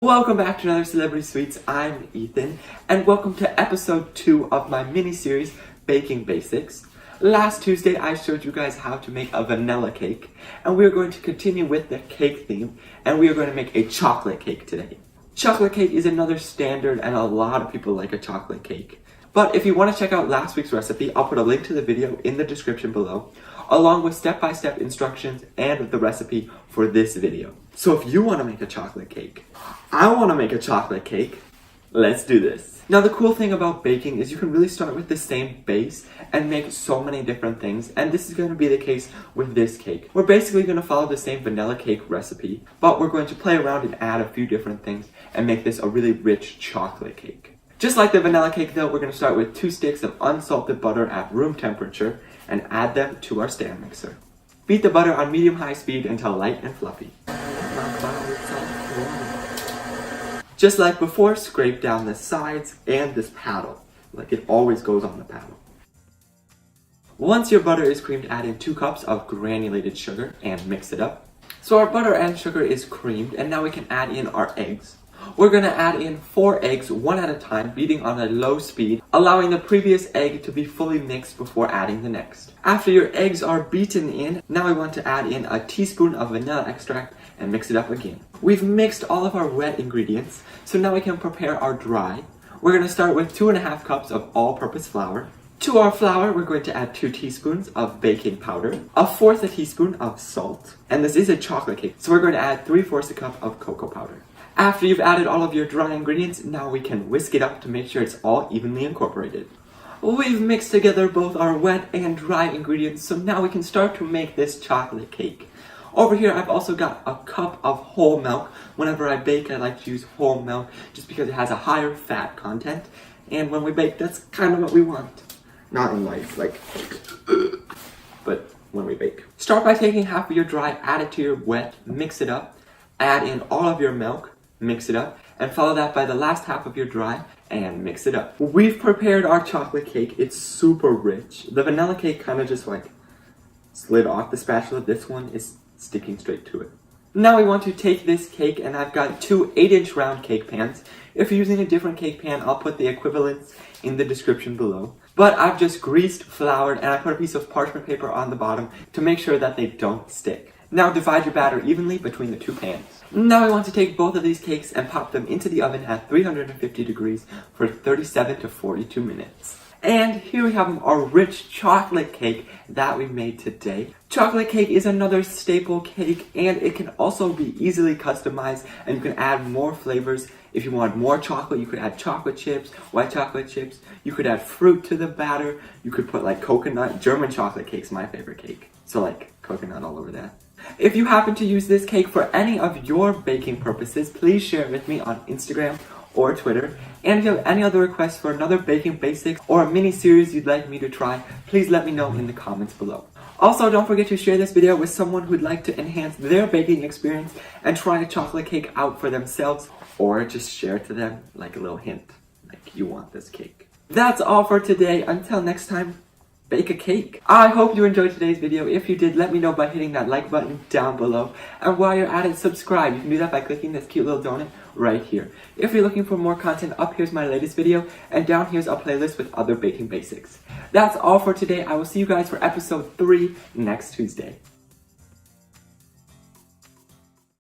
Welcome back to another Celebrity Sweets. I'm Ethan, and welcome to episode 2 of my mini-series, Baking Basics. Last Tuesday, I showed you guys how to make a vanilla cake, and we are going to continue with the cake theme, and we are going to make a chocolate cake today. Chocolate cake is another standard, and a lot of people like a chocolate cake. But if you want to check out last week's recipe, I'll put a link to the video in the description below, along with step-by-step instructions and the recipe for this video. So if you want to make a chocolate cake, I want to make a chocolate cake, let's do this. Now the cool thing about baking is you can really start with the same base and make so many different things, and this is going to be the case with this cake. We're basically going to follow the same vanilla cake recipe, but we're going to play around and add a few different things and make this a really rich chocolate cake. Just like the vanilla cake though, we're going to start with 2 sticks of unsalted butter at room temperature and add them to our stand mixer. Beat the butter on medium-high speed until light and fluffy. Just like before, scrape down the sides and this paddle, like it always goes on the paddle. Once your butter is creamed, add in 2 cups of granulated sugar and mix it up. So our butter and sugar is creamed, and now we can add in our eggs. We're going to add in 4 eggs one at a time, beating on a low speed, allowing the previous egg to be fully mixed before adding the next. After your eggs are beaten in, now we want to add in a teaspoon of vanilla extract and mix it up again. We've mixed all of our wet ingredients, so now we can prepare our dry. We're going to start with 2.5 cups of all-purpose flour. To our flour, we're going to add 2 teaspoons of baking powder, 1/4 teaspoon of salt, and this is a chocolate cake, so we're going to add 3/4 cup of cocoa powder. After you've added all of your dry ingredients, now we can whisk it up to make sure it's all evenly incorporated. We've mixed together both our wet and dry ingredients, so now we can start to make this chocolate cake. Over here, I've also got a cup of whole milk. Whenever I bake, I like to use whole milk just because it has a higher fat content, and when we bake, that's kind of what we want. Not in life, like, but when we bake. Start by taking half of your dry, add it to your wet, mix it up, add in all of your milk, mix it up, and follow that by the last half of your dry and mix it up. We've prepared our chocolate cake. It's super rich. The vanilla cake kind of just like slid off the spatula. This one is sticking straight to it. Now we want to take this cake, and I've got 2 8-inch round cake pans. If you're using a different cake pan, I'll put the equivalents in the description below. But I've just greased, floured, and I put a piece of parchment paper on the bottom to make sure that they don't stick. Now divide your batter evenly between the 2 pans. Now we want to take both of these cakes and pop them into the oven at 350 degrees for 37 to 42 minutes. And here we have our rich chocolate cake that we made today. Chocolate cake is another staple cake, and it can also be easily customized, and you can add more flavors. If you want more chocolate, you could add chocolate chips, white chocolate chips. You could add fruit to the batter. You could put like coconut. German chocolate cake's my favorite cake, so like coconut all over that. If you happen to use this cake for any of your baking purposes, please share it with me on Instagram or Twitter. And if you have any other requests for another baking basics or a mini series you'd like me to try, please let me know in the comments below. Also, don't forget to share this video with someone who'd like to enhance their baking experience and try a chocolate cake out for themselves, or just share it to them like a little hint, like you want this cake. That's all for today. Until next time, bake a cake. I hope you enjoyed today's video. If you did, let me know by hitting that like button down below. And while you're at it, subscribe. You can do that by clicking this cute little donut right here. If you're looking for more content, up here's my latest video, and down here's a playlist with other baking basics. That's all for today. I will see you guys for episode 3 next Tuesday.